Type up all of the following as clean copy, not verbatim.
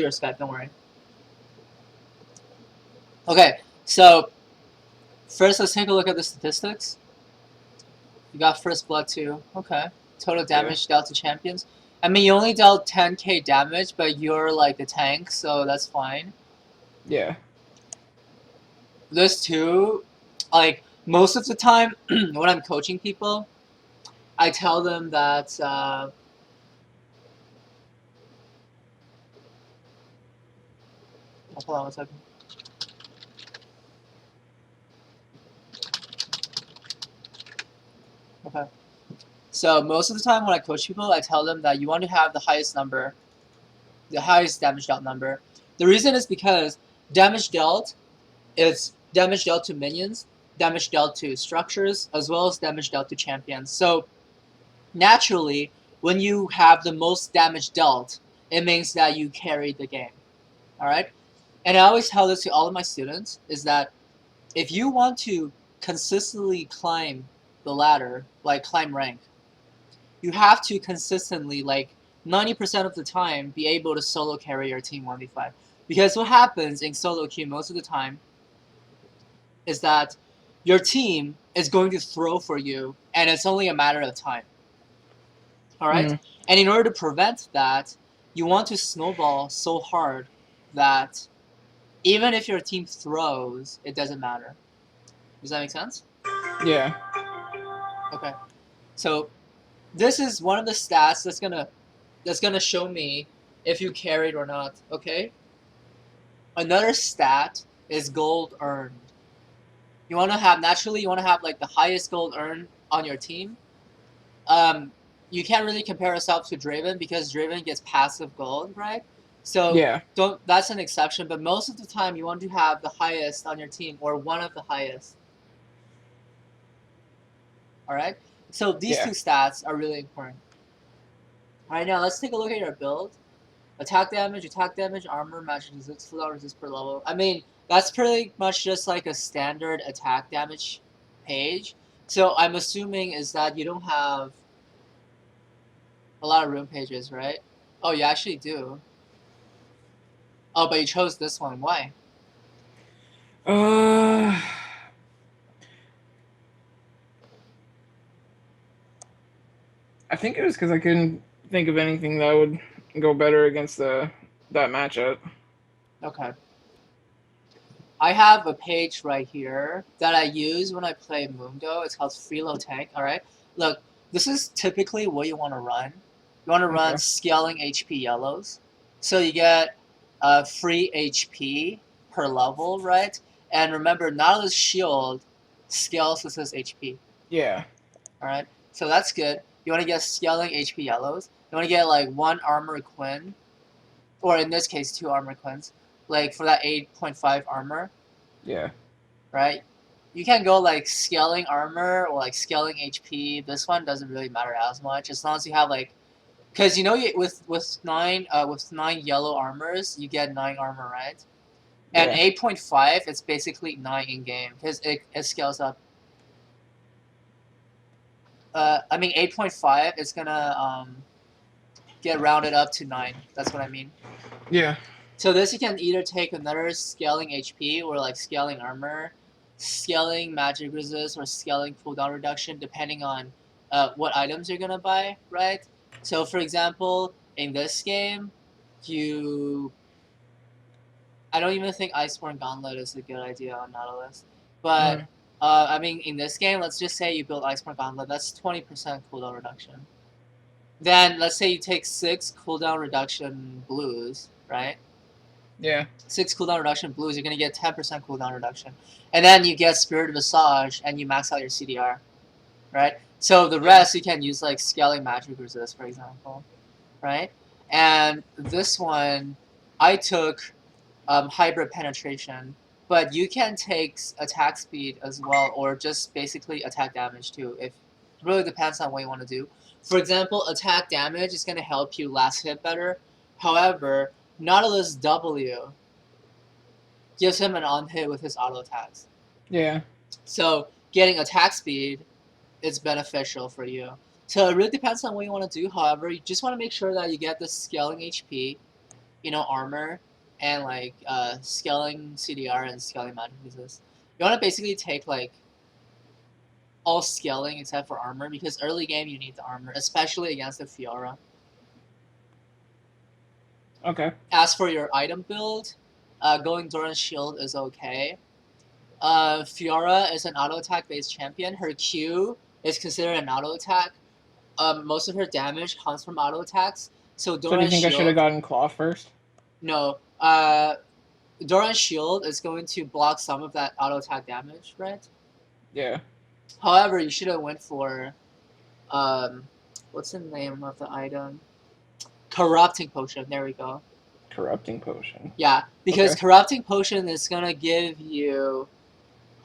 your Skype, don't worry. Okay, so first let's take a look at the statistics. You got first blood too. Okay. Total damage dealt to champions. I mean, you only dealt 10k damage, but you're like the tank, so that's fine. Yeah. This too, like most of the time when I'm coaching people, I tell them that hold on one second. Okay. So most of the time when I coach people, I tell them that you want to have the highest number, the highest damage dealt number. The reason is because damage dealt is damage dealt to minions, damage dealt to structures, as well as damage dealt to champions. So naturally, when you have the most damage dealt, it means that you carried the game. All right? And I always tell this to all of my students is that if you want to consistently climb the ladder, like climb rank, you have to consistently, like 90% of the time, be able to solo carry your team 1v5. Because what happens in solo queue most of the time is that your team is going to throw for you, and it's only a matter of time. All right? Mm. And in order to prevent that, you want to snowball so hard that even if your team throws, it doesn't matter. Does that make sense? Yeah. Okay. So this is one of the stats that's gonna show me if you carried or not. Okay. Another stat is gold earned. You want to have naturally. You want to have like the highest gold earned on your team. You can't really compare yourself to Draven because Draven gets passive gold, right? So Yeah. don't. That's an exception, but most of the time you want to have the highest on your team or one of the highest. All right. So these two Yeah. stats are really important. All right, now let's take a look at your build. Attack damage, armor, magic resist, full resist per level. I mean, that's pretty much just like a standard attack damage page. So I'm assuming is that you don't have a lot of rune pages, right? Oh, you actually do. Oh, but you chose this one. Why? Uh, I think it was because I couldn't think of anything that would go better against that matchup. Okay. I have a page right here that I use when I play Mundo. It's called Freelo Tank. All right. Look, this is typically what you want to run. You want to run Okay. scaling HP yellows, so you get free HP per level, right? And remember, Nautilus shield scales with his HP. Yeah. All right. So that's good. You want to get scaling HP yellows. You want to get like one armor quinn, or in this case, two armor quins, like for that 8.5 armor. Yeah. Right? You can go like scaling armor or like scaling HP. This one doesn't really matter as much as long as you have like, because you know with nine yellow armors you get 9 armor, right? And Yeah. 8.5 it's basically 9 in game because it scales up. I mean 8.5 is gonna get rounded up to 9. That's what I mean. Yeah. So this you can either take another scaling HP or like scaling armor, scaling magic resist, or scaling cooldown reduction depending on what items you're gonna buy, right? So for example, in this game, you I don't even think Iceborne Gauntlet is a good idea on Nautilus. But Mm. I mean in this game, let's just say you build Iceborne Gauntlet, that's 20% cooldown reduction. Then let's say you take 6 cooldown reduction blues, right? Yeah. 6 cooldown reduction blues, you're gonna get 10% cooldown reduction. And then you get Spirit Visage and you max out your CDR. Right? So the Yeah. rest you can use like scaling magic resist, for example. Right? And this one I took hybrid penetration, but you can take attack speed as well, or just basically attack damage too. If it really depends on what you want to do. For example, attack damage is gonna help you last hit better. However, Nautilus W gives him an on hit with his auto attacks. Yeah. So getting attack speed is beneficial for you. So it really depends on what you want to do. However, you just want to make sure that you get the scaling HP armor and like scaling CDR and scaling magic resist. You want to basically take like all scaling except for armor because early game you need the armor, especially against the Fiora. Okay. As for your item build, going Doran's Shield is okay. Fiora is an auto attack based champion. Her Q is considered an auto attack. Most of her damage comes from auto attacks. So So do you Doran's think I should have Shield, gotten Claw first? no. Doran's Shield is going to block some of that auto attack damage, right? Yeah. However, you should have went for what's the name of the item? Corrupting Potion. There we go. Corrupting Potion. Yeah, because Okay. Corrupting Potion is gonna give you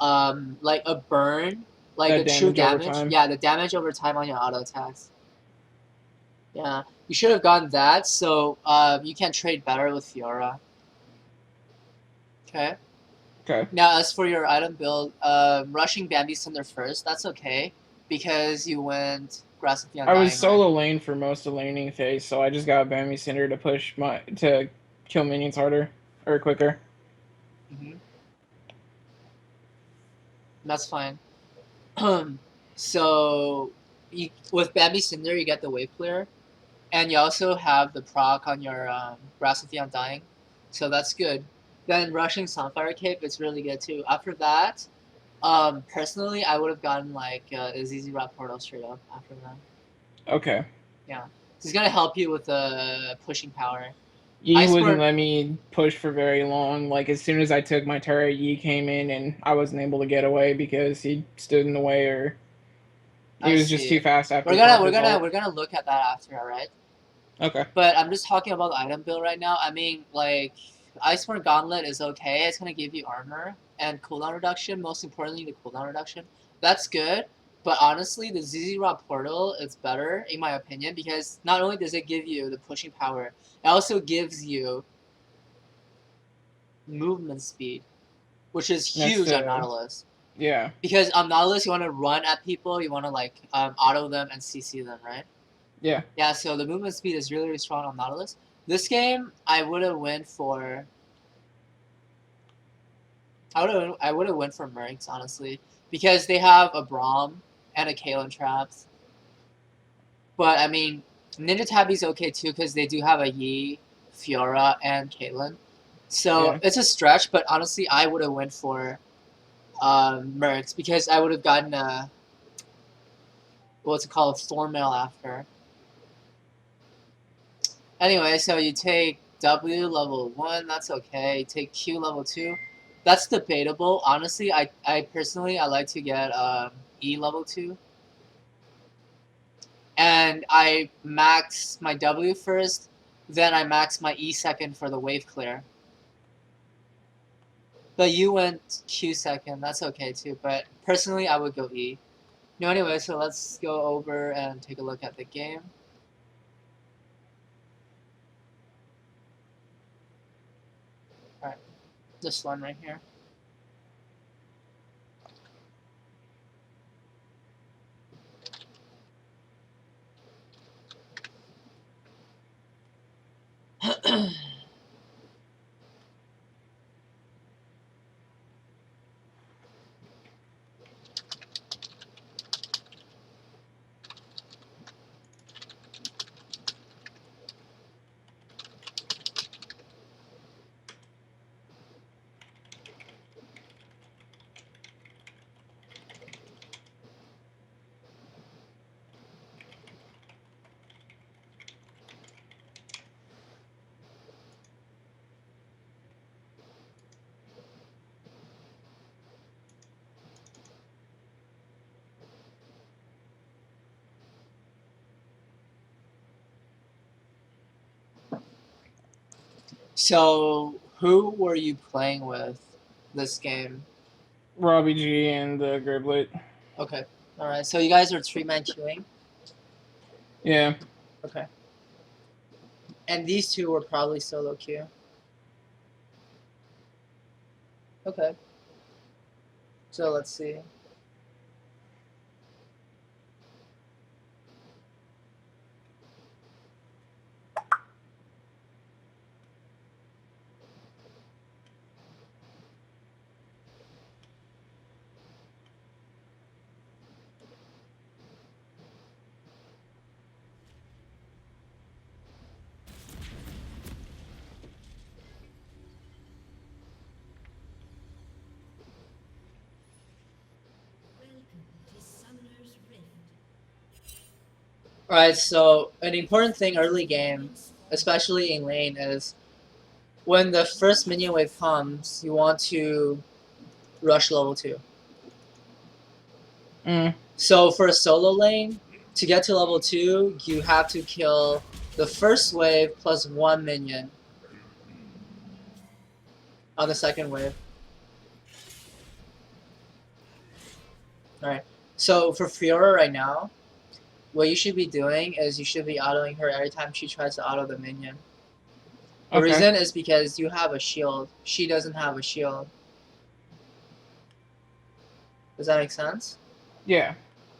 like a burn, like That a true damage over damage. time. Yeah, the damage over time on your auto attacks. Yeah, you should have gotten that, so you can trade better with Fiora. Okay. Okay. Now, as for your item build, rushing Bambi Cinder first, that's okay because you went Grass of the I was Undying, right? solo lane for most of laning phase, so I just got Bambi Cinder to to kill minions harder or quicker. Mm-hmm. That's fine. So, with Bambi Cinder, you get the wave clear, and you also have the proc on your Grass of the Undying, so that's good. Then rushing Sunfire Cape is really good too. After that, personally, I would have gotten like a ZZ Rap Portal straight up after that. Okay. Yeah, it's gonna help you with the pushing power. Yi wouldn't Iceborne, let me push for very long. Like as soon as I took my turret, Yi came in and I wasn't able to get away because he stood in the way or he I was just too see. fast after We're he gonna popped we're his gonna ult. we're gonna look at that after, all right? Okay. But I'm just talking about the item build right now. I mean, like, Iceborne Gauntlet is okay. It's gonna give you armor and cooldown reduction. Most importantly, the cooldown reduction. That's good. But honestly, the ZZ Rod Portal is better, in my opinion, because not only does it give you the pushing power, it also gives you movement speed, which is That's huge on Nautilus. yeah. Because on Nautilus, you want to run at people, you want to, like, auto them and CC them, right? Yeah. Yeah, so the movement speed is really, really strong on Nautilus. This game, I would have went for. I would have went for Mercs, honestly, because they have a Braum and a Kalen Traps. But I mean, Ninja Tabby's okay too because they do have a Yi, Fiora, and Caitlyn. So Yeah. it's a stretch, but honestly, I would have went for Mercs because I would have gotten a what's it called, Thornmail after. Anyway, so you take W level 1, that's okay. You take Q level 2, that's debatable. Honestly, I personally, I like to get E level 2. And I max my W first, then I max my E second for the wave clear. But you went Q second, that's okay too. But personally, I would go E. No, anyway, so let's go over and take a look at the game. Alright, this one right here. So, who were you playing with this game? Robbie G and the Griblet. Okay. Alright, so you guys are three-man queuing? Yeah. Okay. And these two were probably solo queue? Okay. So, let's see. Alright, so an important thing early game, especially in lane, is when the first minion wave comes, you want to rush level 2. So for a solo lane, to get to level 2, you have to kill the first wave plus 1 minion on the second wave. Alright, so for Fiora right now, what you should be doing is you should be autoing her every time she tries to auto the minion. The reason is because you have a shield. She doesn't have a shield. Does that make sense? Yeah.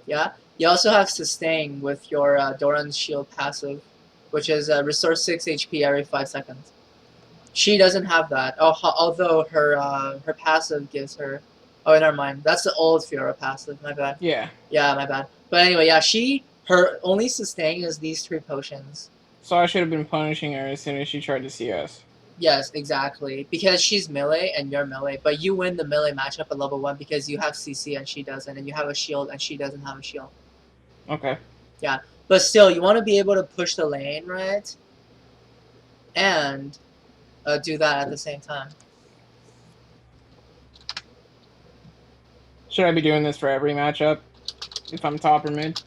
Yeah? You also have sustain with your Doran's shield passive, which is restore 6 HP every 5 seconds. She doesn't have that, although her passive gives her... Oh, never mind. That's the old Fiora passive, my bad. Yeah. Yeah, my bad. But anyway, yeah, her only sustain is these 3 potions. So I should have been punishing her as soon as she tried to CS. Yes, exactly. Because she's melee and you're melee, but you win the melee matchup at level 1 because you have CC and she doesn't, and you have a shield and she doesn't have a shield. Okay. Yeah, but still, you want to be able to push the lane, right? And do that at the same time. Should I be doing this for every matchup? If I'm top or mid?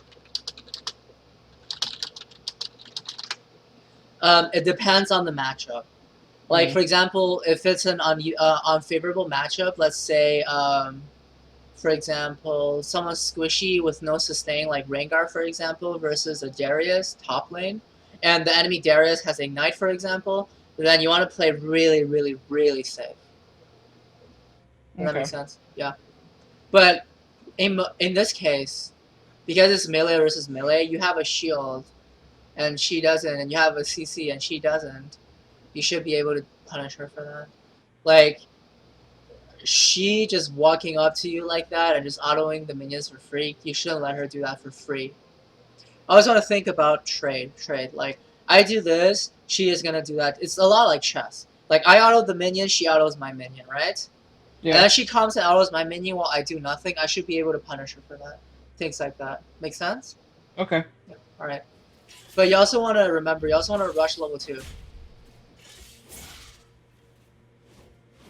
It depends on the matchup. Like, for example, if it's an unfavorable matchup, let's say, for example, someone squishy with no sustain, like Rengar, for example, versus a Darius top lane, and the enemy Darius has Ignite, for example, then you want to play really, really, really safe. Does that make sense? Yeah. But in this case, because it's melee versus melee, you have a shield, and she doesn't, and you have a CC, and she doesn't. You should be able to punish her for that. Like, she just walking up to you like that and just autoing the minions for free, you shouldn't let her do that for free. I always want to think about trade. Like, I do this, she is going to do that. It's a lot like chess. Like, I auto the minion, she autos my minion, right? Yeah. And then she comes and autos my minion while I do nothing. I should be able to punish her for that. Things like that. Make sense? Okay. Yeah. Alright. But you also want to remember, you also want to rush level 2.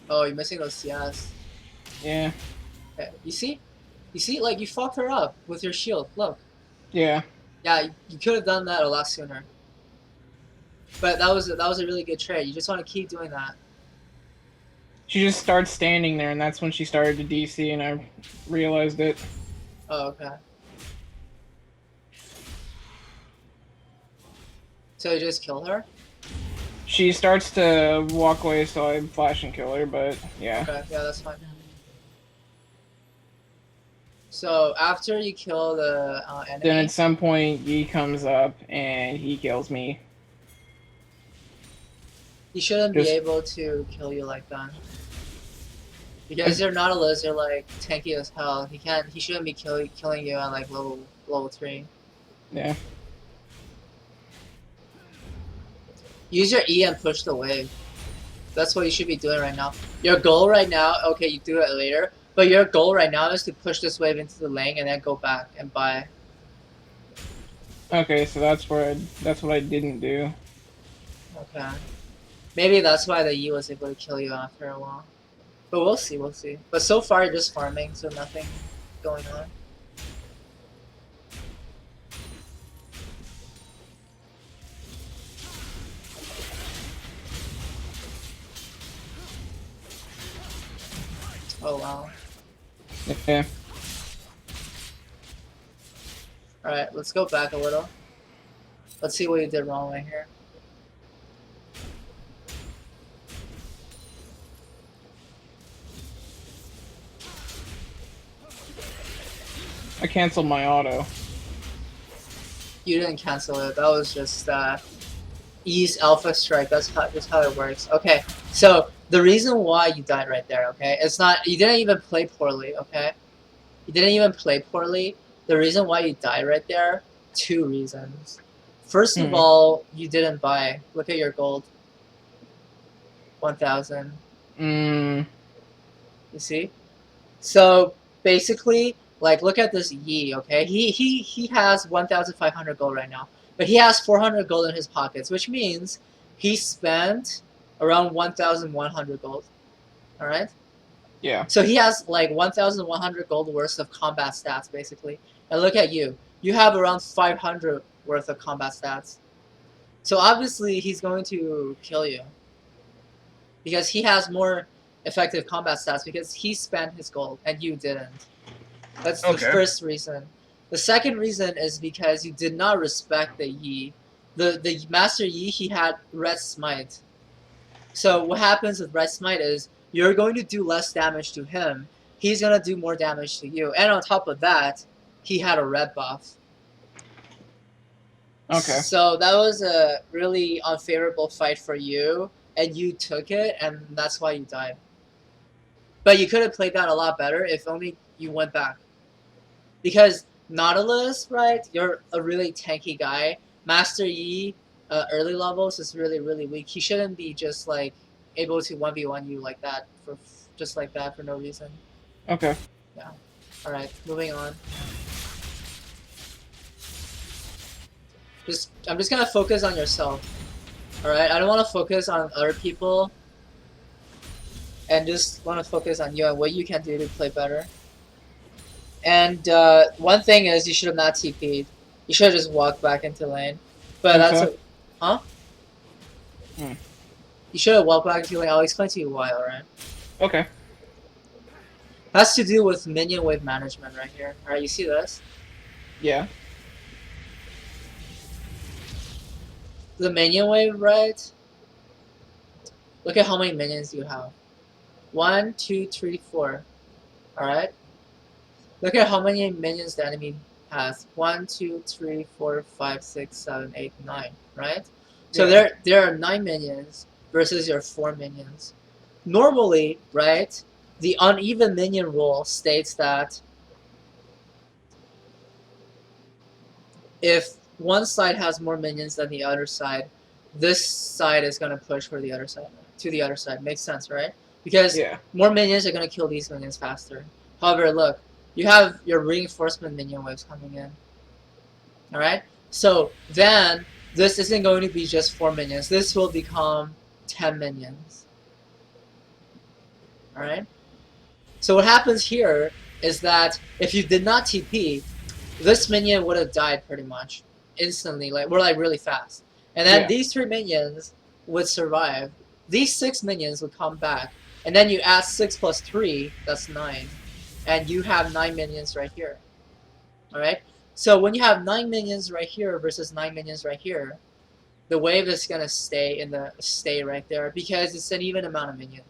Oh, you're missing those CS. Yeah. Okay. You see? You see? Like, you fucked her up with your shield. Look. Yeah. Yeah, you could have done that a lot sooner. But that was a really good trade. You just want to keep doing that. She just starts standing there, and that's when she started to DC, and I realized it. Oh, okay. So you just killed her? She starts to walk away, so I flash and kill her, but yeah. Okay, yeah, that's fine. So after you kill the enemy... Then at some point, Yi comes up, and he kills me. He shouldn't be able to kill you like that. Because you're Nautilus, you're like tanky as hell. He shouldn't be killing you at like level 3. Yeah. Use your E and push the wave. That's what you should be doing right now. Your goal right now, okay, you do it later, but your goal right now is to push this wave into the lane and then go back and buy. Okay, so that's what I didn't do. Okay. Maybe that's why the E was able to kill you after a while. But we'll see. But so far you're just farming, so nothing going on. Oh wow. Yeah. Alright, let's go back a little. Let's see what you did wrong right here. I canceled my auto. You didn't cancel it. That was just E's alpha strike. That's how it works. Okay, so the reason why you died right there, okay, it's not, you didn't even play poorly, okay? You didn't even play poorly. The reason why you died right there, 2 reasons. First of all, you didn't buy. Look at your gold. 1,000. You see? So basically, like look at this Yi, okay? He has 1,500 gold right now, but he has 400 gold in his pockets, which means he spent around 1,100 gold. All right. Yeah. So he has like 1,100 gold worth of combat stats basically. And look at you. You have around 500 worth of combat stats. So obviously he's going to kill you because he has more effective combat stats because he spent his gold and you didn't. That's the first reason. The second reason is because you did not respect the Yi. The Master Yi, he had Red Smite. So what happens with Red Smite is you're going to do less damage to him. He's going to do more damage to you. And on top of that, he had a red buff. Okay. So that was a really unfavorable fight for you, and you took it, and that's why you died. But you could have played that a lot better if only you went back. Because Nautilus, right, you're a really tanky guy. Master Yi, early levels, is really, really weak. He shouldn't be just, like, able to 1v1 you like that, just like that for no reason. Okay. Yeah. Alright, moving on. I'm just gonna focus on yourself. Alright, I don't want to focus on other people. And just want to focus on you and what you can do to play better. And one thing is you should have not TP'd. You should have just walked back into lane. But that's so? Huh? You should have walked back into lane. I'll explain to you why, alright? Okay. Has to do with minion wave management right here. Alright, you see this? Yeah. The minion wave, right? Look at how many minions you have. 1, 2, 3, 4. Alright? Look at how many minions the enemy has. 1, 2, 3, 4, 5, 6, 7, 8, 9. Right? So there are 9 minions versus your 4 minions. Normally, right, the uneven minion rule states that if one side has more minions than the other side, this side is going to push for the other side, to the other side. Makes sense, right? Because more minions are going to kill these minions faster. However, look, you have your reinforcement minion waves coming in. Alright? So then, this isn't going to be just 4 minions. This will become 10 minions. Alright? So what happens here is that if you did not TP, this minion would have died pretty much instantly, like really fast. And then these 3 minions would survive. These 6 minions would come back, and then you add 6 plus 3, that's 9, and you have 9 minions right here. All right. So when you have 9 minions right here versus 9 minions right here, the wave is gonna stay right there because it's an even amount of minion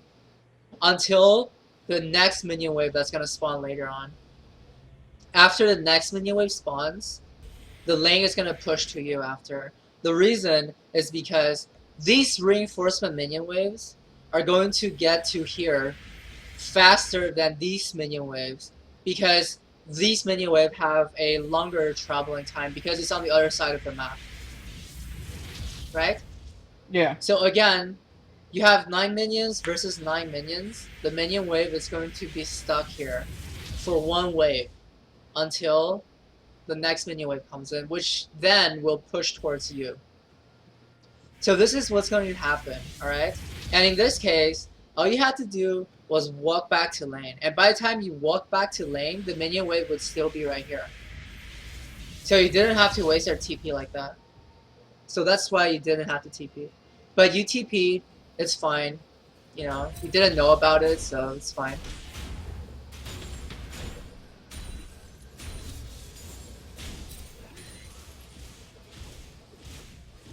until the next minion wave that's gonna spawn later on. After the next minion wave spawns, the lane is going to push to you after. The reason is because these reinforcement minion waves are going to get to here faster than these minion waves because these minion waves have a longer traveling time because it's on the other side of the map. Right? Yeah. So again, you have 9 minions versus 9 minions. The minion wave is going to be stuck here for 1 wave until the next minion wave comes in, which then will push towards you. So this is what's going to happen, alright? And in this case, all you had to do was walk back to lane. And by the time you walk back to lane, the minion wave would still be right here. So you didn't have to waste your TP like that. So that's why you didn't have to TP. But you TP, it's fine. You know, you didn't know about it, so it's fine.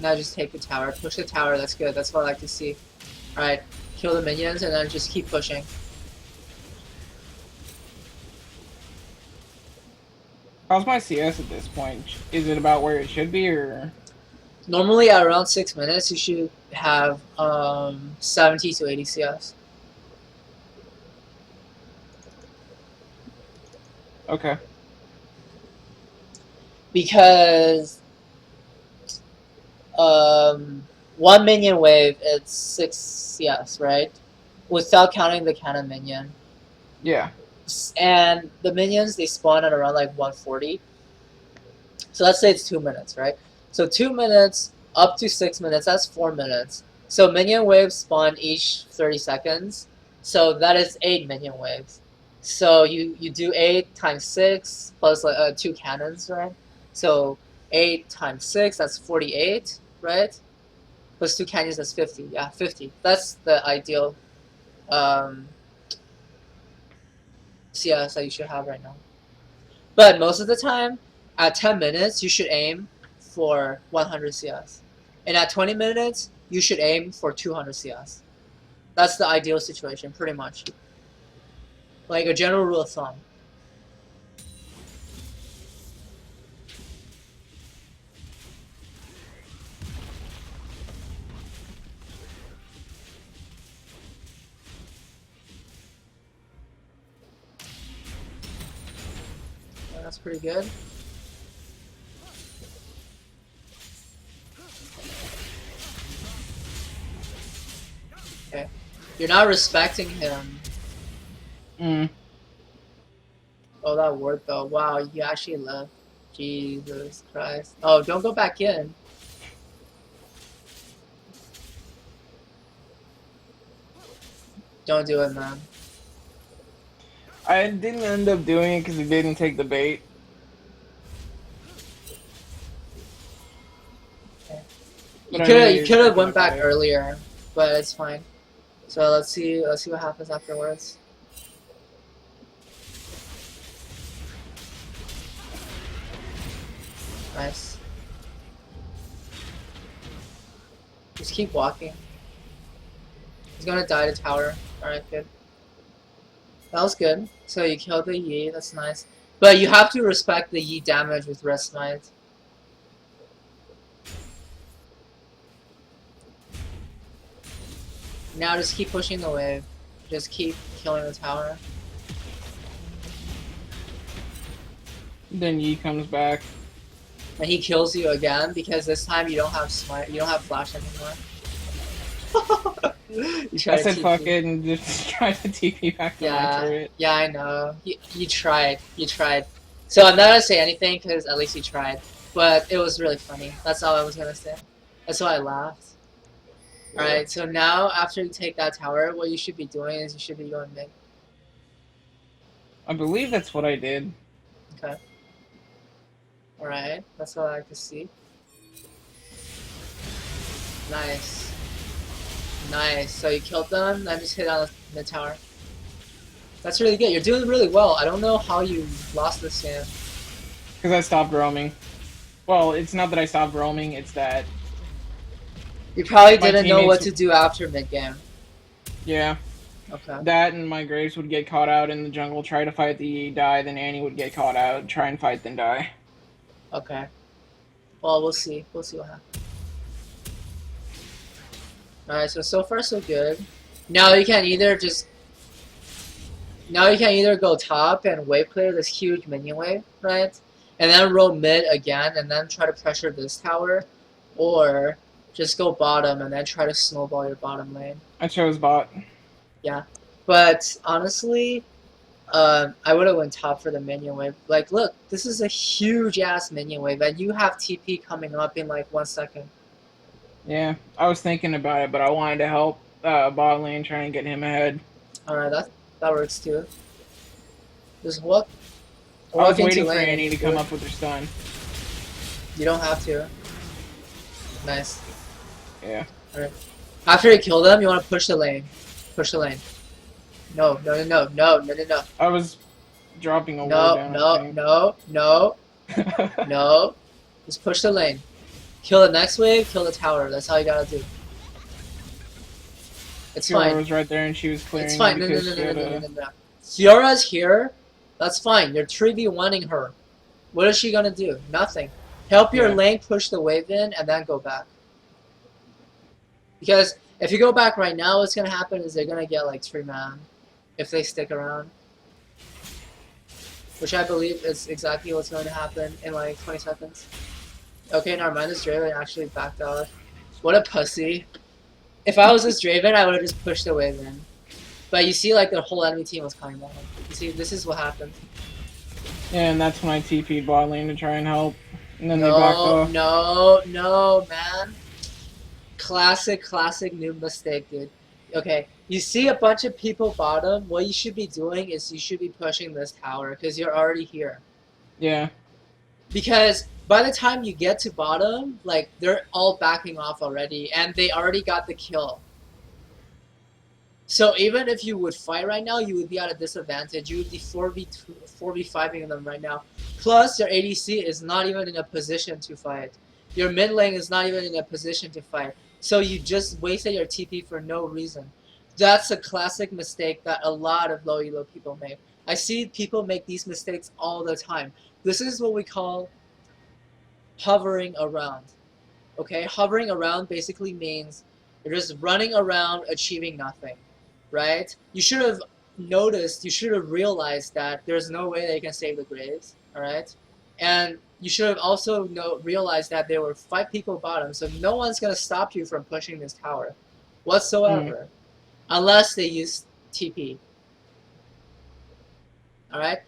Now just take the tower. Push the tower, that's good. That's what I like to see. Alright, kill the minions and then just keep pushing. How's my CS at this point? Is it about where it should be, or...? Normally at around 6 minutes, you should have 70 to 80 CS. Okay. Because... 1 minion wave, it's 6 CS, right? Without counting the cannon minion. Yeah. And the minions, they spawn at around like 140. So let's say it's 2 minutes, right? So 2 minutes up to 6 minutes, that's 4 minutes. So minion waves spawn each 30 seconds. So that is 8 minion waves. So you do 8 times 6 plus 2 cannons, right? So 8 times 6, that's 48, right? Plus 2 cannons, that's 50. Yeah, 50. That's the ideal CS that you should have right now. But most of the time, at 10 minutes, you should aim for 100 CS. And at 20 minutes, you should aim for 200 CS. That's the ideal situation, pretty much. Like a general rule of thumb. Yeah, that's pretty good. Okay. You're not respecting him. Oh, that worked though. Wow, you actually left. Jesus Christ. Oh, don't go back in. Don't do it, man. I didn't end up doing it because he didn't take the bait. Okay. But You I could know have you're thinking went back about it. earlier, but it's fine. So let's see what happens afterwards. Nice. Just keep walking. He's gonna die to tower. Alright, good. That was good. So you killed the Yi, that's nice. But you have to respect the Yi damage with Rest Smite. Now just keep pushing the wave. Just keep killing the tower. Then Yi comes back. And he kills you again because this time you don't have smite, you don't have flash anymore. You try I to said TP. fuck it and just tried to TP back to my turret. Yeah, I know. You tried. You tried. So I'm not gonna say anything because at least you tried. But it was really funny. That's all I was gonna say. That's why I laughed. Alright, so now after you take that tower, what you should be doing is you should be going mid. I believe that's what I did. Okay. Alright, that's what I like to see. Nice. Nice. So you killed them, then just hit on the tower. That's really good. You're doing really well. I don't know how you lost this game. Because I stopped roaming. Well, it's not that I stopped roaming, it's that... You probably My didn't know what teammates- to do after mid-game. Yeah. Okay. That and my Graves would get caught out in the jungle, try to fight the Yi, die, then Annie would get caught out, try and fight, then die. Okay. Well, we'll see. We'll see what happens. Alright, so far so good. Now you can either just... Now you can either go top and wave clear this huge minion wave, right? And then roll mid again and then try to pressure this tower. Or just go bottom and then try to snowball your bottom lane. I chose bot. Yeah. But honestly, I would have went top for the minion wave. Like, look, this is a huge ass minion wave, and you have TP coming up in like 1 second. Yeah, I was thinking about it, but I wanted to help bot lane, try and get him ahead. Alright, that works too. Just walk. I was into waiting for lane Annie and to do come it. up with her stun. You don't have to. Nice. Yeah. After you kill them, you want to push the lane. Push the lane. No. I was dropping a ward down, No. Just push the lane. Kill the next wave, kill the tower. That's all you gotta do. It's Fiora fine. was right there and she was clearing It's fine. No. because she had a... Fiora's here. That's fine. You're 3v1ing her. What is she gonna do? Nothing. Help your Yeah. lane push the wave in and then go back. Because if you go back right now, what's gonna happen is they're gonna get like 3-man if they stick around. Which I believe is exactly what's going to happen in like 20 seconds. Okay, never mind. This Draven actually backed out. What a pussy. If I was this Draven, I would have just pushed the wave in. But you see, like, the whole enemy team was coming behind. You see, this is what happened. Yeah, and that's when I TP'd bot lane to try and help. And then they backed No, off. no, man. Classic noob mistake, dude. Okay, you see a bunch of people bottom. What you should be doing is you should be pushing this tower because you're already here. Yeah. Because by the time you get to bottom, like, they're all backing off already, and they already got the kill. So even if you would fight right now, you would be at a disadvantage. You would be 4v5ing them right now. Plus, your ADC is not even in a position to fight. Your mid lane is not even in a position to fight. So you just wasted your TP for no reason. That's a classic mistake that a lot of low elo people make. I see people make these mistakes all the time. This is what we call hovering around. Okay, hovering around basically means you're just running around achieving nothing, right? You should have noticed, you should have realized that there's no way they can save the graves, all right? And you should have also realized that there were 5 people bottom, so no one's going to stop you from pushing this tower whatsoever, unless they use TP, all right?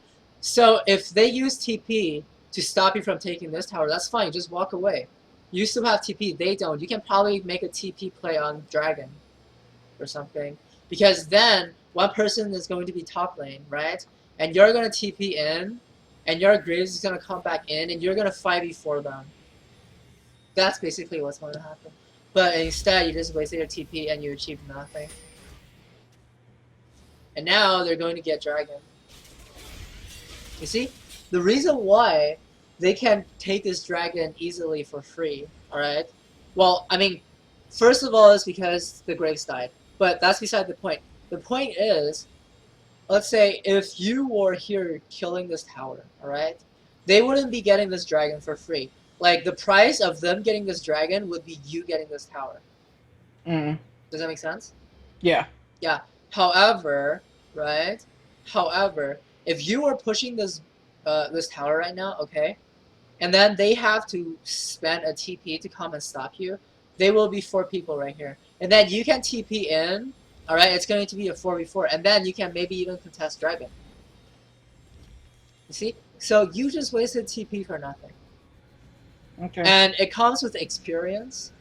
So if they use TP to stop you from taking this tower, that's fine, just walk away. You still have TP, they don't. You can probably make a TP play on Dragon or something. Because then, one person is going to be top lane, right? And you're going to TP in, and your Graves is going to come back in, and you're going to 5v4 them. That's basically what's going to happen. But instead, you just wasted your TP and you achieved nothing. And now, they're going to get Dragon. You see? The reason why they can take this dragon easily for free, alright? Well, I mean, first of all, it's because the Graves died. But that's beside the point. The point is, let's say if you were here killing this tower, alright? They wouldn't be getting this dragon for free. Like, the price of them getting this dragon would be you getting this tower. Mm. Does that make sense? Yeah. Yeah. However, right? However, if you are pushing this this tower right now, okay, and then they have to spend a TP to come and stop you, they will be 4 people right here. And then you can TP in, alright, it's going to be a 4v4, and then you can maybe even contest Dragon. You see? So you just wasted TP for nothing. Okay. And it comes with experience.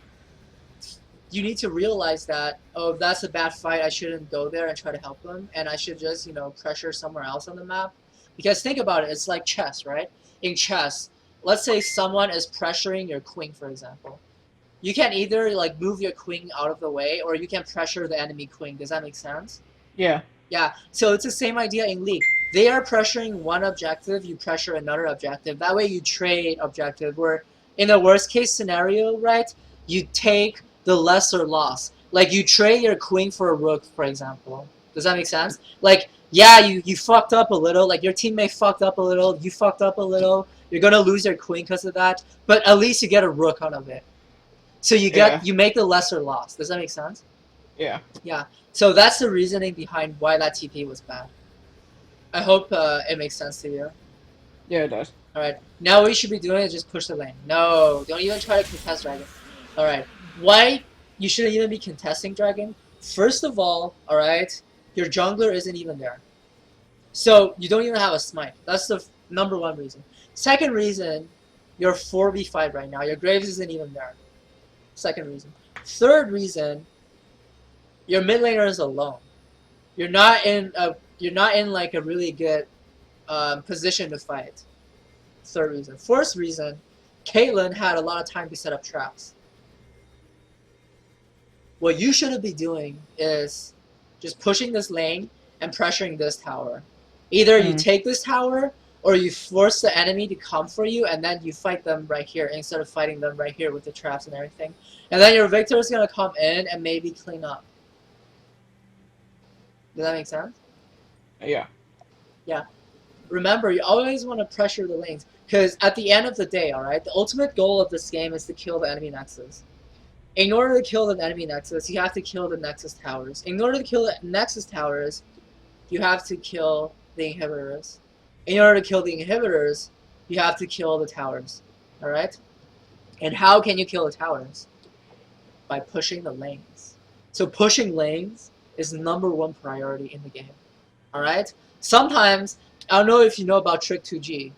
You need to realize that, oh, that's a bad fight, I shouldn't go there and try to help them, and I should just, pressure somewhere else on the map. Because think about it, it's like chess, right? In chess, let's say someone is pressuring your queen, for example. You can either, like, move your queen out of the way, or you can pressure the enemy queen. Does that make sense? Yeah. Yeah, so it's the same idea in League. They are pressuring one objective, you pressure another objective. That way you trade objective, where in a worst case scenario, right, you take the lesser loss. Like, you trade your queen for a rook, for example. Does that make sense? Like, yeah, you fucked up a little. Like, your teammate fucked up a little. You fucked up a little. You're going to lose your queen because of that. But at least you get a rook out of it. So you make the lesser loss. Does that make sense? Yeah. Yeah. So that's the reasoning behind why that TP was bad. I hope it makes sense to you. Yeah, it does. Alright. Now what you should be doing is just push the lane. No, don't even try to contest Dragon. Alright. Why you shouldn't even be contesting Dragon? First of all, alright, your jungler isn't even there. So you don't even have a smite. That's the number 1 reason. Second reason, you're 4v5 right now. Your Graves isn't even there. Second reason. Third reason, your mid laner is alone. You're not in like a really good position to fight. Third reason. Fourth reason, Caitlyn had a lot of time to set up traps. What you shouldn't be doing is just pushing this lane and pressuring this tower. Either you take this tower, or you force the enemy to come for you, and then you fight them right here instead of fighting them right here with the traps and everything. And then your Victor is going to come in and maybe clean up. Does that make sense? Yeah. Yeah. Remember, you always want to pressure the lanes. Because at the end of the day, alright, the ultimate goal of this game is to kill the enemy Nexus. In order to kill the enemy Nexus, you have to kill the Nexus towers. In order to kill the Nexus towers, you have to kill the inhibitors. In order to kill the inhibitors, you have to kill the towers. Alright? And how can you kill the towers? By pushing the lanes. So pushing lanes is #1 priority in the game. Alright? Sometimes, I don't know if you know about Trick 2G.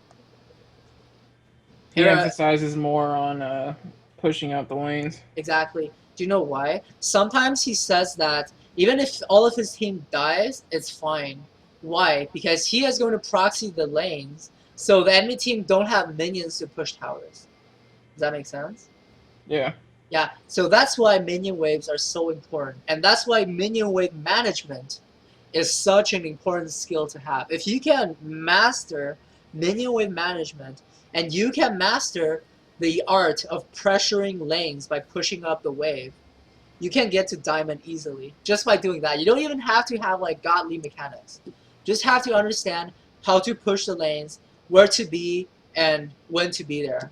He emphasizes more on pushing out the lanes. Exactly. Do you know why? Sometimes he says that even if all of his team dies, it's fine. Why? Because he is going to proxy the lanes, so the enemy team don't have minions to push towers. Does that make sense? Yeah. Yeah, so that's why minion waves are so important. And that's why minion wave management is such an important skill to have. If you can master minion wave management and you can master the art of pressuring lanes by pushing up the wave, you can get to diamond easily just by doing that. You don't even have to have like godly mechanics. Just have to understand how to push the lanes, where to be, and when to be there.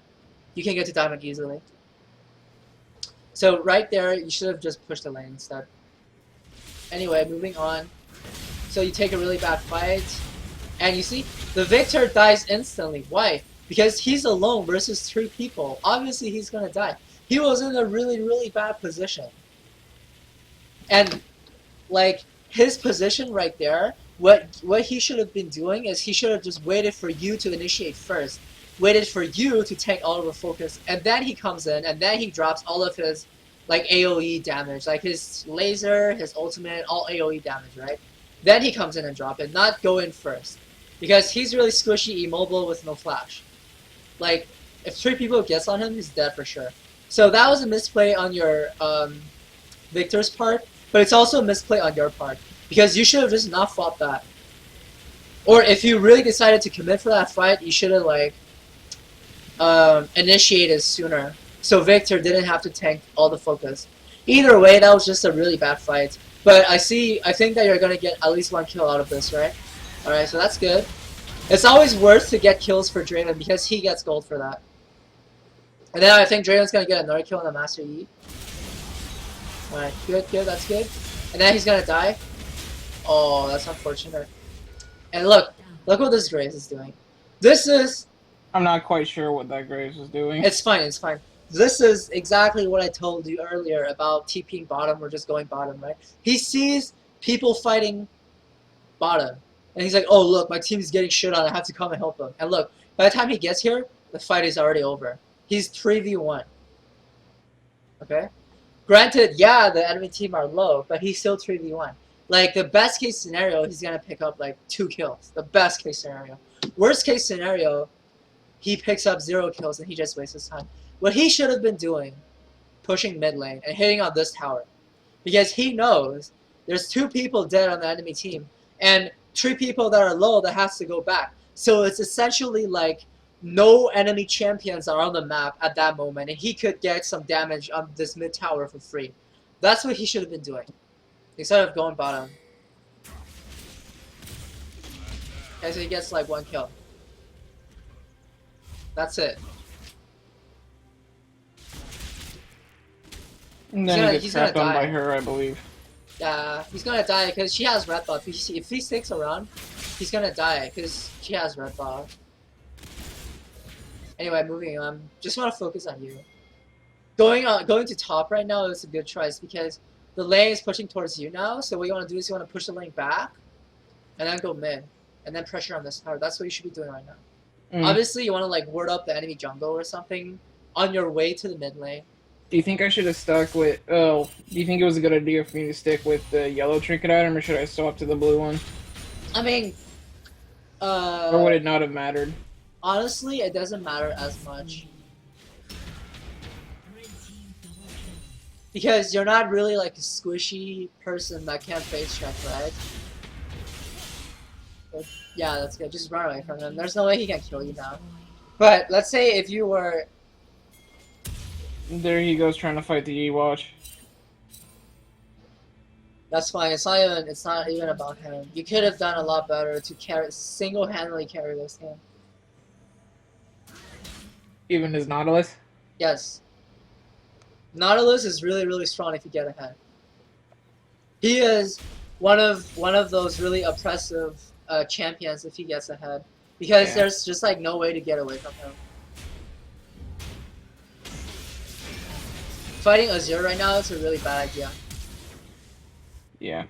You can get to diamond easily. So right there, you should have just pushed the lane instead. Anyway, moving on. So you take a really bad fight, and you see, the victor dies instantly. Why? Because he's alone versus 3 people. Obviously, he's gonna die. He was in a really, really bad position. And, like, his position right there, what he should have been doing is he should have just waited for you to initiate first. Waited for you to take all of the focus, and then he comes in, and then he drops all of his, like, AoE damage. Like, his laser, his ultimate, all AoE damage, right? Then he comes in and drop it, not go in first. Because he's really squishy, immobile with no flash. Like, if 3 people gets on him, he's dead for sure. So that was a misplay on your Victor's part, but it's also a misplay on your part. Because you should have just not fought that. Or if you really decided to commit for that fight, you should have, like, initiated sooner. So Victor didn't have to tank all the focus. Either way, that was just a really bad fight. But I think that you're gonna get at least 1 kill out of this, right? Alright, so that's good. It's always worth to get kills for Draven because he gets gold for that. And then I think Draven's gonna get another kill on the Master Yi. Alright, good, that's good. And then he's gonna die. Oh, that's unfortunate. And look what this Graves is doing. This is... I'm not quite sure what that Graves was doing. It's fine, it's fine. This is exactly what I told you earlier about TPing bottom or just going bottom, right? He sees people fighting bottom. And he's like, oh, look, my team is getting shit on. I have to come and help them. And look, by the time he gets here, the fight is already over. He's 3v1. Okay? Granted, yeah, the enemy team are low, but he's still 3v1. Like, the best case scenario, he's going to pick up, like, 2 kills. The best case scenario. Worst case scenario, he picks up 0 kills and he just wastes his time. What he should have been doing, pushing mid lane and hitting on this tower. Because he knows there's 2 people dead on the enemy team and 3 people that are low that has to go back. So it's essentially like no enemy champions are on the map at that moment and he could get some damage on this mid tower for free. That's what he should have been doing. Instead of going bottom. Okay, so he gets like 1 kill. That's it. And then he gets trapped on by her, I believe. Yeah, he's gonna die because she has red buff. If he sticks around, he's gonna die because she has red buff. Anyway, moving on. Just want to focus on you. Going to top right now is a good choice because the lane is pushing towards you now. So what you want to do is you want to push the lane back, and then go mid, and then pressure on this tower. That's what you should be doing right now. Obviously, you want to like ward up the enemy jungle or something on your way to the mid lane. Do you think I should have stuck with... Oh, do you think it was a good idea for me to stick with the yellow trinket item, or should I swap to the blue one? I mean... or would it not have mattered? Honestly, it doesn't matter as much. Because you're not really like a squishy person that can't face check, right? But, yeah, that's good. Just run away from him. There's no way he can kill you now. But let's say if you were... There he goes trying to fight the E-Watch. That's fine. It's not even about him. You could have done a lot better to single-handedly carry this game. Even his Nautilus? Yes. Nautilus is really, really strong if you get ahead. He is one of those really oppressive champions if he gets ahead. Because there's just like no way to get away from him. Fighting Azure right now is a really bad idea. Yeah.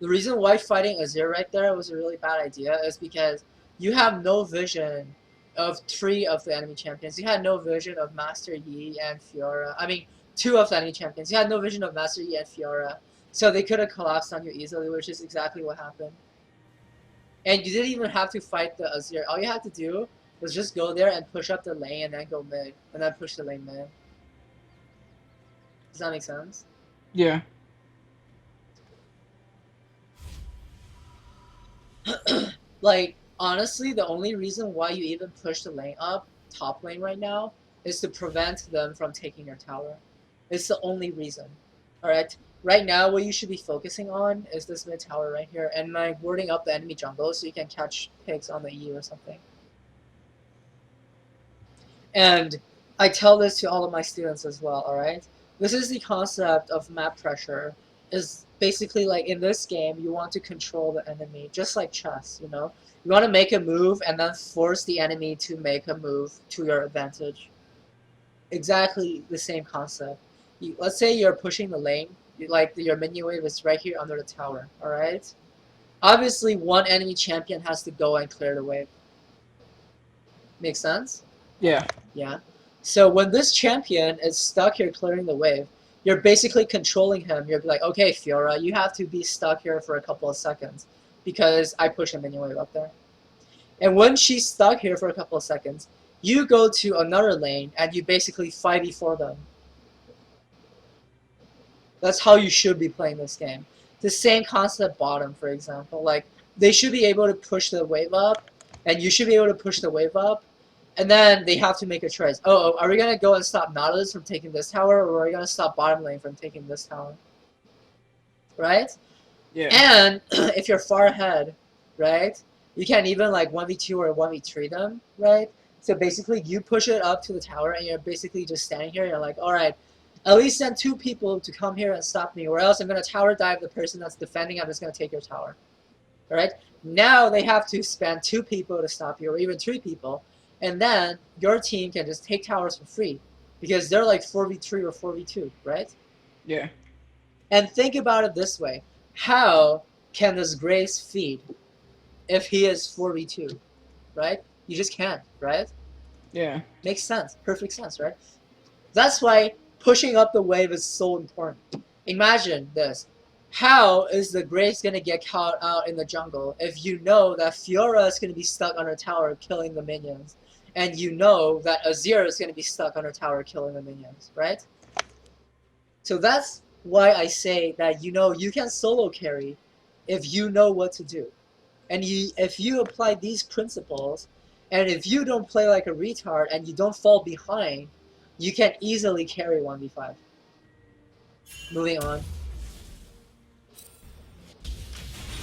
The reason why fighting Azir right there was a really bad idea is because you have no vision of 3 of the enemy champions. You had no vision of Master Yi and Fiora. I mean, 2 of the enemy champions. You had no vision of Master Yi and Fiora. So they could have collapsed on you easily, which is exactly what happened. And you didn't even have to fight the Azir. All you had to do was just go there and push up the lane and then go mid. And then push the lane mid. Does that make sense? Yeah. Like, honestly, the only reason why you even push the lane up, top lane right now, is to prevent them from taking your tower. It's the only reason. Alright? Right now, what you should be focusing on is this mid tower right here, and like warding up the enemy jungle so you can catch pigs on the E or something. And I tell this to all of my students as well, alright? This is the concept of map pressure. Is basically like in this game, you want to control the enemy, just like chess, you know? You want to make a move and then force the enemy to make a move to your advantage. Exactly the same concept. Let's say you're pushing the lane, like your minion wave is right here under the tower, alright? Obviously, one enemy champion has to go and clear the wave. Make sense? Yeah. Yeah. So when this champion is stuck here clearing the wave, you're basically controlling him. You're like, okay, Fiora, you have to be stuck here for a couple of seconds because I push a minion wave up there. And when she's stuck here for a couple of seconds, you go to another lane and you basically 5v4 them. That's how you should be playing this game. The same concept bottom, for example. Like, they should be able to push the wave up, and you should be able to push the wave up, and then they have to make a choice. Oh, are we going to go and stop Nautilus from taking this tower, or are we going to stop bottom lane from taking this tower? Right? Yeah. And if you're far ahead, right, you can even like 1v2 or 1v3 them, right? So basically, you push it up to the tower, and you're basically just standing here, and you're like, alright, at least send 2 people to come here and stop me, or else I'm going to tower dive the person that's defending. I'm just going to take your tower. Alright? Now they have to spend 2 people to stop you, or even 3 people, and then your team can just take towers for free, because they're like 4v3 or 4v2, right? Yeah. And think about it this way. How can this Grace feed if he is 4v2, right? You just can't, right? Yeah. Makes sense. Perfect sense, right? That's why pushing up the wave is so important. Imagine this. How is the Grace going to get caught out in the jungle if you know that Fiora is going to be stuck on her tower killing the minions, and you know that Azir is going to be stuck on her tower killing the minions, right? So that's why I say that, you know, you can solo carry if you know what to do. And if you apply these principles, and if you don't play like a retard and you don't fall behind, you can easily carry 1v5. Moving on.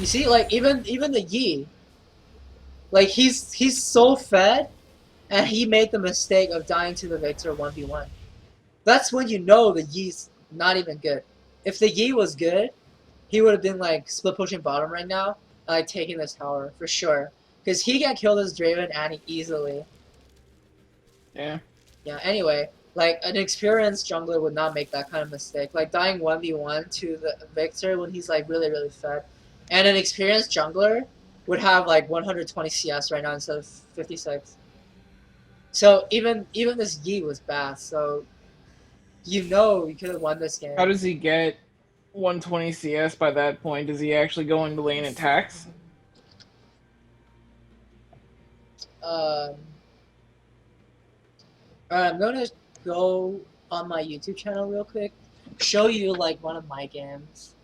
You see, like even the Yi, like he's so fed, and he made the mistake of dying to the Victor 1v1. That's when you know the Yi's not even good. If the Yi was good, he would have been like split pushing bottom right now, and like taking this tower for sure. Because he can kill this Draven Annie easily. Yeah. Yeah, anyway, like an experienced jungler would not make that kind of mistake. Like dying 1v1 to the Victor when he's like really, really fed. And an experienced jungler would have like 120 CS right now instead of 56. So even this Yi was bad, so you know you could have won this game. How does he get 120 CS by that point? Does he actually go into lane attacks? Alright, I'm gonna go on my YouTube channel real quick, show you like one of my games.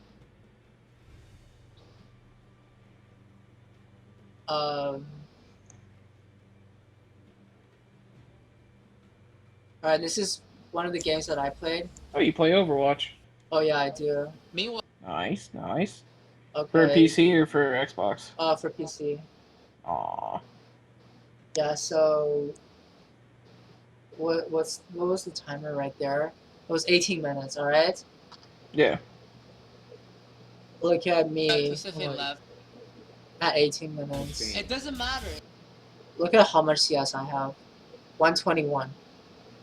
Alright, this is one of the games that I played. Oh, you play Overwatch. Oh yeah, I do. Nice, nice. Okay. For PC or for Xbox? For PC. Aww. Yeah, so what was the timer right there? It was 18 minutes, alright? Yeah. Look at me. Left. At 18 minutes. It doesn't matter. Look at how much CS I have. 121.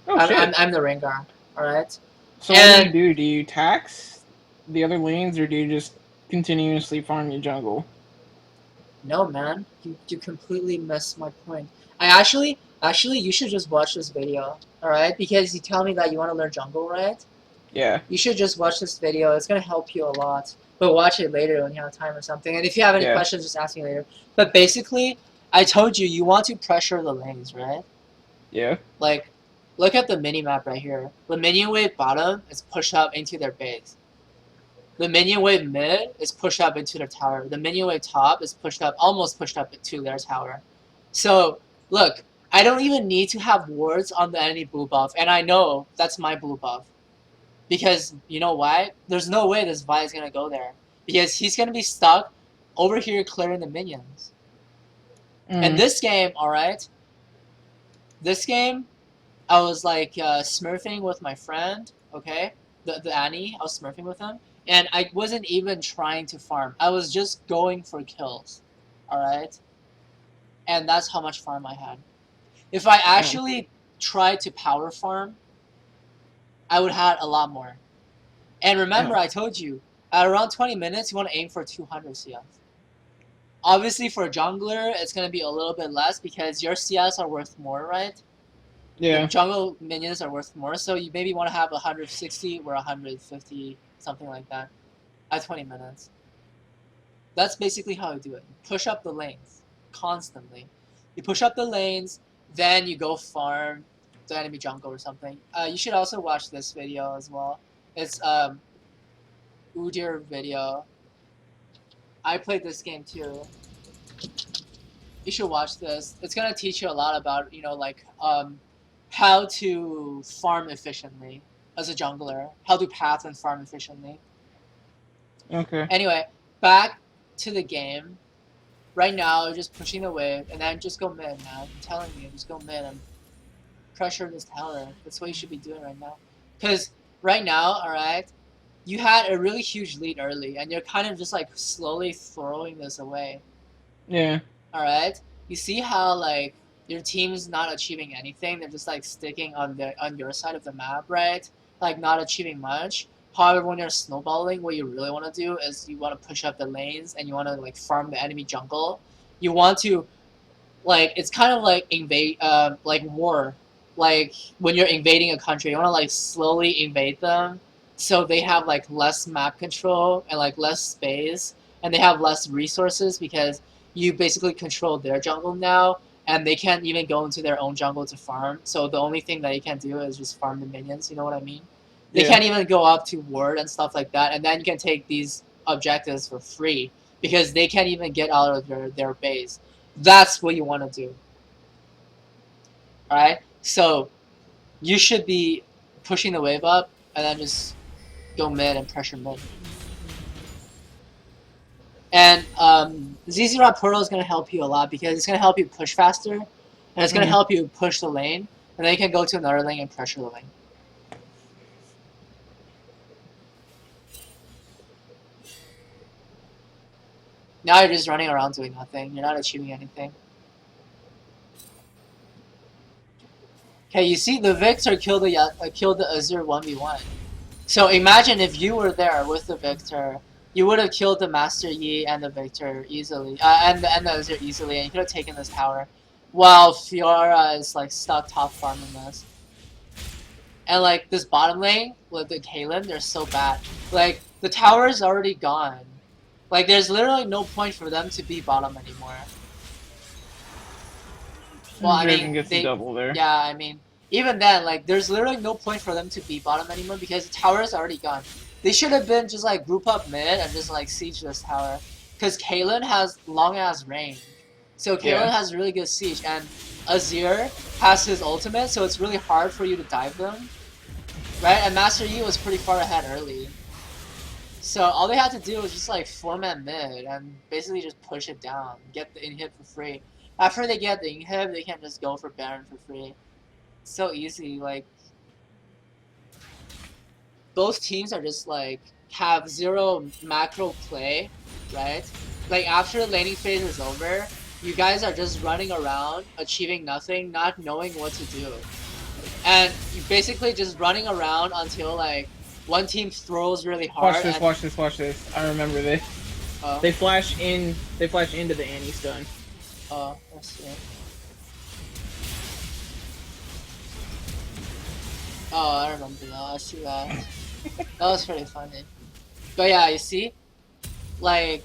Oh, shit. I'm the Rengar, alright? So what do you do? Do you tax the other lanes, or do you just continuously farm your jungle. No, man, you completely missed my point. Actually, you should just watch this video, all right? Because you tell me that you want to learn jungle, right? Yeah. You should just watch this video. It's gonna help you a lot. But watch it later when you have time or something. And if you have any Yeah. questions, just ask me later. But basically, I told you you want to pressure the lanes, right? Yeah. Like, look at the mini map right here. The minion wave bottom is pushed up into their base. The minion wave mid is pushed up into their tower. The minion wave top is pushed up, almost pushed up to their tower. So, look, I don't even need to have wards on the enemy blue buff, and I know that's my blue buff. Because, you know why? There's no way this Vi is going to go there. Because he's going to be stuck over here clearing the minions. And this game, alright? This game, I was like smurfing with my friend, okay? The Annie, I was smurfing with him. And I wasn't even trying to farm. I was just going for kills, alright? And that's how much farm I had. If I actually tried to power farm, I would have had a lot more. And remember, I told you, at around 20 minutes, you want to aim for 200 CS. Obviously, for a jungler, it's going to be a little bit less because your CS are worth more, right? Yeah. The jungle minions are worth more, so you maybe want to have 160 or 150, something like that, at 20 minutes. That's basically how you do it. You push up the lanes constantly. You push up the lanes, then you go farm the enemy jungle or something. You should also watch this video as well. It's Udyr video. I played this game too. You should watch this. It's gonna teach you a lot about, you know, like how to farm efficiently as a jungler, how to path and farm efficiently. Okay. Anyway, back to the game. Right now, you're just pushing the wave, and then just go mid, man. I'm telling you, just go mid and pressure this tower. That's what you should be doing right now. Because right now, alright, you had a really huge lead early, and you're kind of just like slowly throwing this away. Yeah. Alright? You see how like your team's not achieving anything, they're just like sticking on your side of the map, right? Like not achieving much. However, when you're snowballing, what you really want to do is you want to push up the lanes and you want to like farm the enemy jungle. You want to like it's kind of like invade like war. Like when you're invading a country, you want to like slowly invade them so they have like less map control and like less space and they have less resources because you basically control their jungle now and they can't even go into their own jungle to farm. So the only thing that you can do is just farm the minions, you know what I mean? They can't even go up to ward and stuff like that, and then you can take these objectives for free because they can't even get out of their base. That's what you want to do. Alright? So you should be pushing the wave up and then just go mid and pressure mid. And ZZ Rod Portal is going to help you a lot because it's going to help you push faster and it's going to help you push the lane, and then you can go to another lane and pressure the lane. Now you're just running around doing nothing. You're not achieving anything. Okay, you see the Victor killed the Azir 1v1. So imagine if you were there with the Victor, you would have killed the Master Yi and the Victor easily, and the Azir easily, and you could have taken this tower, while Fiora is like stuck top farming this. And like this bottom lane with the Kaylin, they're so bad. Like the tower is already gone. Like, there's literally no point for them to be bottom anymore. Well, I mean, gets a double there. Yeah, I mean, even then, like, there's literally no point for them to be bottom anymore because the tower is already gone. They should have been just, like, group up mid and just, like, siege this tower. Because Kaylin has long-ass range. So Kaylin has really good siege, and Azir has his ultimate, so it's really hard for you to dive them. Right? And Master Yi was pretty far ahead early. So all they had to do was just like format mid and basically just push it down, get the inhib for free. After they get the inhib, they can just go for Baron for free. It's so easy. Like both teams are just like have zero macro play, right? Like after the laning phase is over, you guys are just running around, achieving nothing, not knowing what to do, and you basically just running around until like one team throws really hard. Watch this. I remember this. Oh, They flash in. They flash into the anti-stun. oh, I see. Oh, I remember now. I see that. That was pretty funny. But yeah, you see, like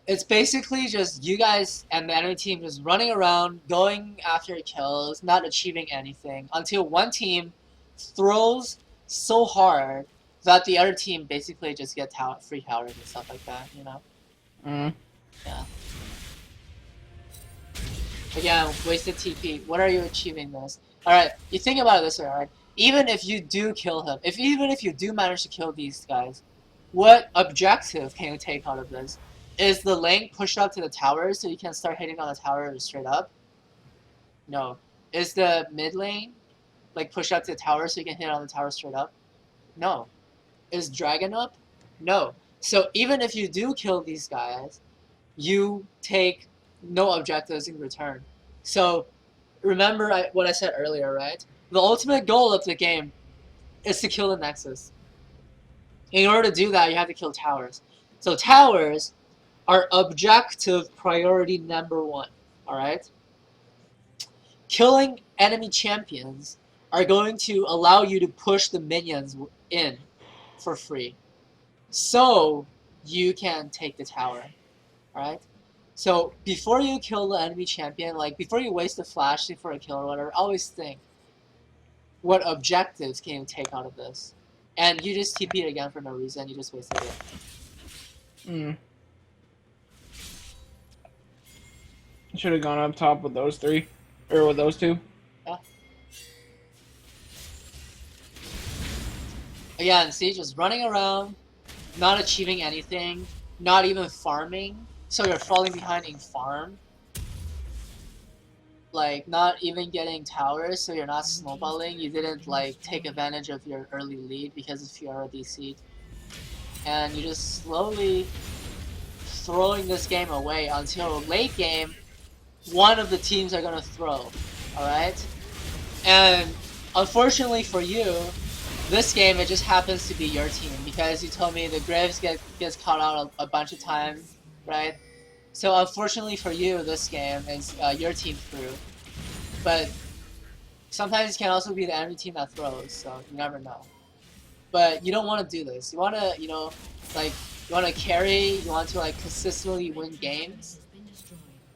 it's basically just you guys and the enemy team just running around, going after kills, not achieving anything until one team throws so hard that the other team basically just get free towers and stuff like that, you know? Mm. Yeah. Again, wasted TP. What are you achieving this? Alright, you think about it this way, alright? Even if you do kill him, even if you do manage to kill these guys, what objective can you take out of this? Is the lane pushed up to the tower so you can start hitting on the tower straight up? No. Is the mid lane like pushed up to the tower so you can hit on the tower straight up? No. Is Dragon up? No. So even if you do kill these guys, you take no objectives in return. So remember what I said earlier, right? The ultimate goal of the game is to kill the Nexus. In order to do that, you have to kill towers. So towers are objective priority number 1, alright? Killing enemy champions are going to allow you to push the minions in for free. So you can take the tower, alright? So before you kill the enemy champion, like before you waste a flash for a kill or whatever, always think, what objectives can you take out of this? And you just TP it again for no reason, you just wasted it. Mm. Should have gone up top with those 3. Or with those 2. Yeah. Again, see, just running around, not achieving anything, not even farming, so you're falling behind in farm. Like, not even getting towers, so you're not snowballing. You didn't, like, take advantage of your early lead because of Fiora DC'd. And you just slowly throwing this game away until late game, one of the teams are gonna throw, alright? And unfortunately for you, this game it just happens to be your team because you told me the Graves gets caught out a bunch of times, right? So unfortunately for you, this game is your team threw, but sometimes it can also be the enemy team that throws, so you never know. But you don't want to do this. You want to, you know, like you want to carry. You want to like consistently win games.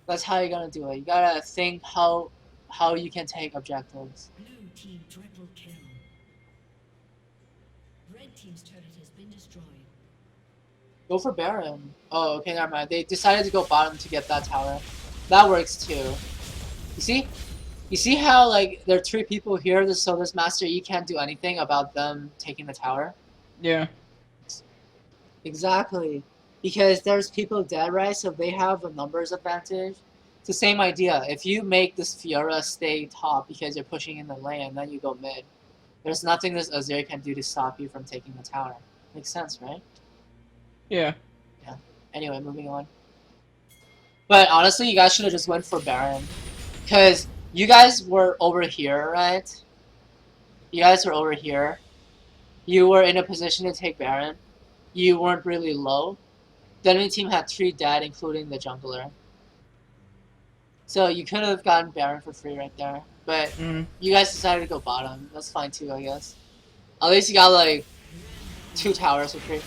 That's how you're gonna do it. You gotta think how you can take objectives. Blue team triple kill. Red team's turret has been destroyed. Go for Baron. Oh, okay, never mind. They decided to go bottom to get that tower. That works too. You see? You see how like there are 3 people here, so this Master E can't do anything about them taking the tower? Yeah. Exactly. Because there's people dead, right? So they have a numbers advantage. It's the same idea. If you make this Fiora stay top because you're pushing in the lane and then you go mid, there's nothing this Azir can do to stop you from taking the tower. Makes sense, right? Yeah. Yeah. Anyway, moving on. But honestly, you guys should have just went for Baron. Because you guys were over here, right? You guys were over here. You were in a position to take Baron. You weren't really low. The enemy team had 3 dead, including the jungler. So you could have gotten Baron for free right there. But you guys decided to go bottom. That's fine too, I guess. At least you got like 2 towers for free.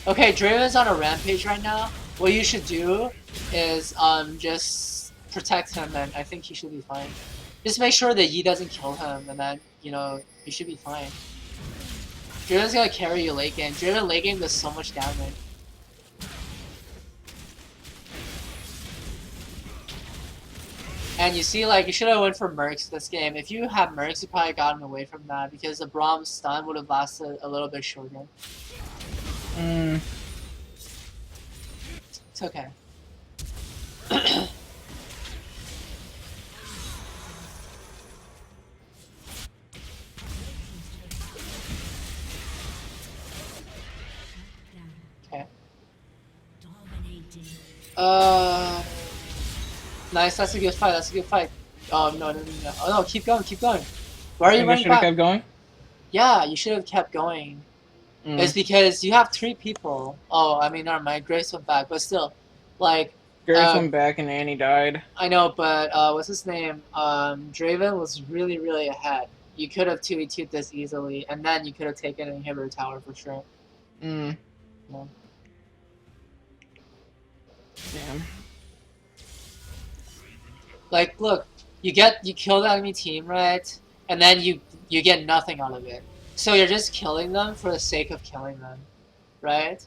Okay, Draven's on a rampage right now. What you should do is just protect him, and I think he should be fine. Just make sure that Yi doesn't kill him, and then, you know, you should be fine. Draven's gonna carry you late game. Draven late game does so much damage. And you see, like, you should have went for Mercs this game. If you had Mercs, you probably gotten away from that because the Braum stun would have lasted a little bit shorter. It's okay. Okay. Nice, that's a good fight, that's a good fight. Oh, no. Oh, no, keep going. Why are you running should have back? kept going? Yeah, you should have kept going. It's because you have 3 people. Oh, I mean, never mind. Grace went back, but still, like, Grace went back and Annie died. I know, but what's his name? Draven was really, really ahead. You could have 2v2'd this easily, and then you could have taken an inhibitor tower for sure. Yeah. Damn. Like, look, you kill the enemy team, right? And then you get nothing out of it. So you're just killing them for the sake of killing them, right?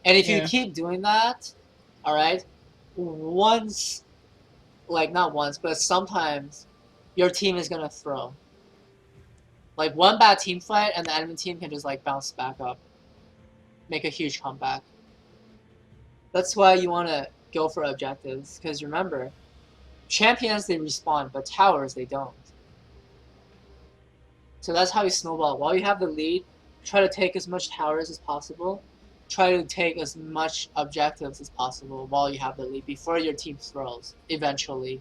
And if you keep doing that, all right, once, like not once, but sometimes, your team is gonna throw. Like one bad team fight, and the enemy team can just like bounce back up, make a huge comeback. That's why you want to go for objectives, because remember, champions they respawn, but towers they don't. So that's how you snowball. While you have the lead, try to take as much towers as possible. Try to take as much objectives as possible while you have the lead before your team throws, eventually.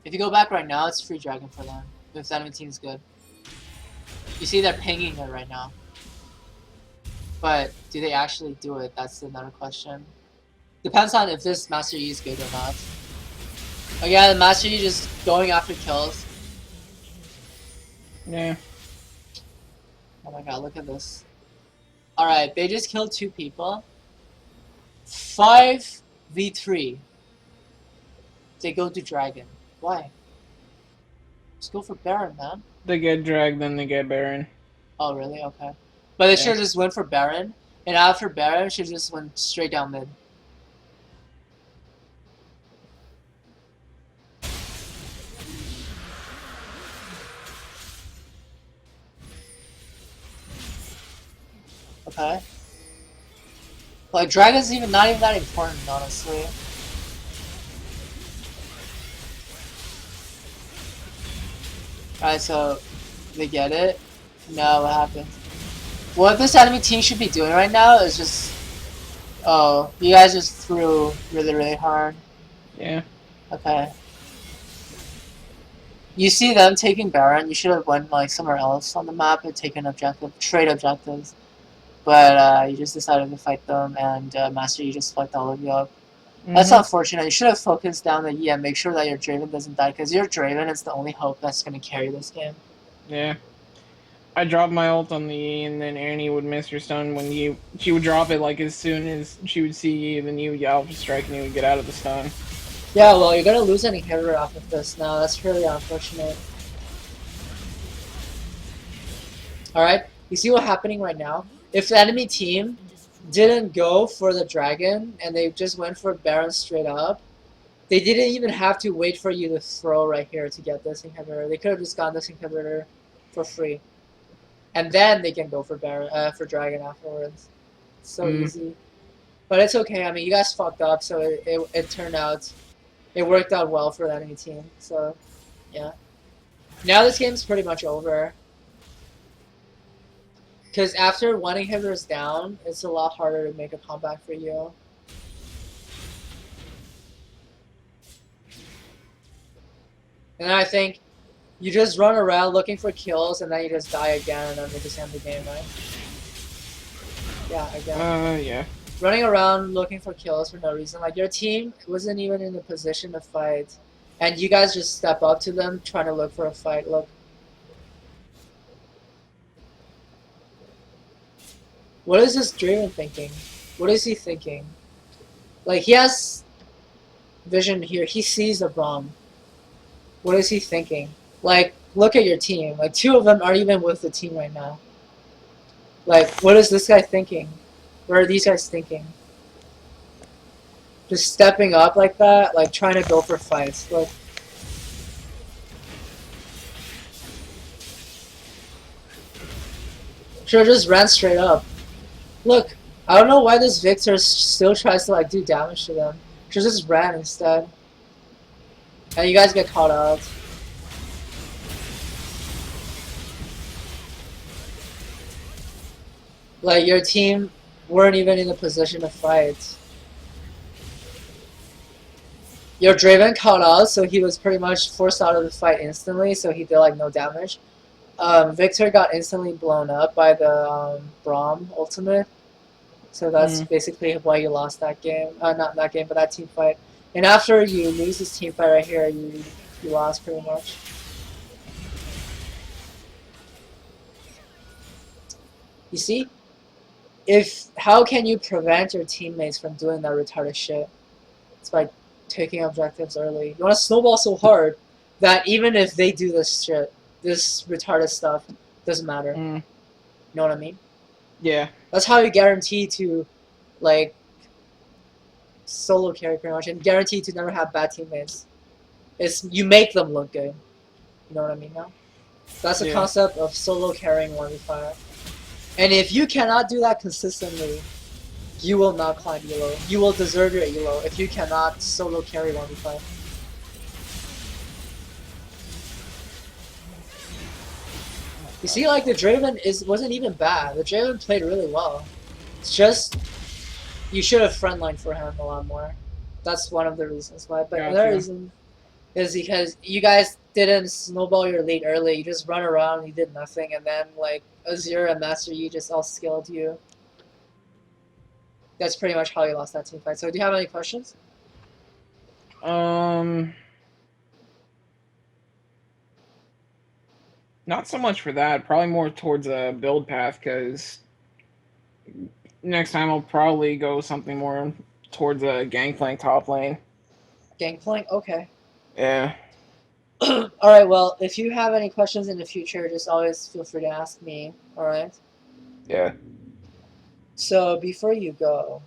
If you go back right now, it's free dragon for them. If the enemy team's good. You see they're pinging it right now. But do they actually do it? That's another question. Depends on if this Master Yi is good or not. Again, the Master Yi just going after kills. Yeah. Oh my god, look at this. Alright, they just killed 2 people. 5v3. They go to Dragon. Why? Just go for Baron, man. They get dragged, then they get Baron. Oh, really? Okay. But they should have just went for Baron, and after Baron, should just went straight down mid. Okay. Like, Dragon's not even that important, honestly. Alright, so they get it. Now what happens? What this enemy team should be doing right now is just... Oh, you guys just threw really, really hard. Yeah. Okay. You see them taking Baron, you should have went like somewhere else on the map and taken trade objectives. But you just decided to fight them, and Master Yi just fucked all of you up. That's unfortunate. You should have focused down the E and make sure that your Draven doesn't die, because your Draven is the only hope that's going to carry this game. Yeah. I dropped my ult on the E, and then Annie would miss her stun when she would drop it like as soon as she would see E, then you would Alpha Strike and you would get out of the stun. Yeah, well, you're going to lose an inhibitor off of this now. That's really unfortunate. Alright, you see what's happening right now? If the enemy team didn't go for the dragon and they just went for Baron straight up, they didn't even have to wait for you to throw right here to get this inhibitor. They could have just gotten this inhibitor for free, and then they can go for Baron for dragon afterwards. It's so easy, but it's okay. I mean, you guys fucked up, so it turned out, it worked out well for the enemy team. So yeah, now this game's pretty much over. Because after one inhibitor is down, it's a lot harder to make a comeback for you. And I think you just run around looking for kills, and then you just die again, and then they just end the game, right? Yeah, again. Yeah. Running around looking for kills for no reason. Like, your team wasn't even in a position to fight, and you guys just step up to them trying to look for a fight. Look. What is this Draven thinking? What is he thinking? Like, he has vision here. He sees the bomb. What is he thinking? Like, look at your team. Like, 2 of them aren't even with the team right now. Like, what is this guy thinking? What are these guys thinking? Just stepping up like that, like trying to go for fights. Like, should have just ran straight up. Look, I don't know why this Victor still tries to like do damage to them. Should just ran instead. And you guys get caught out. Like, your team weren't even in a position to fight. Your Draven caught out, so he was pretty much forced out of the fight instantly, so he did like no damage. Victor got instantly blown up by the Braum ultimate. So that's basically why you lost that game. Not that game, but that team fight. And after you lose this team fight right here, you lost pretty much. You see, how can you prevent your teammates from doing that retarded shit? It's by taking objectives early. You want to snowball so hard that even if they do this shit, this retarded stuff, doesn't matter. You know what I mean? Yeah. That's how you guarantee to, like, solo carry pretty much, and guarantee to never have bad teammates. It's you make them look good. You know what I mean now? That's the concept of solo carrying 1v5. And if you cannot do that consistently, you will not climb elo. You will deserve your elo if you cannot solo carry 1v5. You see, like, the Draven wasn't even bad. The Draven played really well. It's just you should have frontlined for him a lot more. That's one of the reasons why. But another reason is because you guys didn't snowball your lead early. You just run around, you did nothing, and then, like, Azure and Master Yi just all-skilled you. That's pretty much how you lost that team fight. So do you have any questions? Not so much for that. Probably more towards a build path, because next time I'll probably go something more towards a Gangplank top lane. Gangplank? Okay. Yeah. Alright, well, if you have any questions in the future, just always feel free to ask me, alright? Yeah. So, before you go,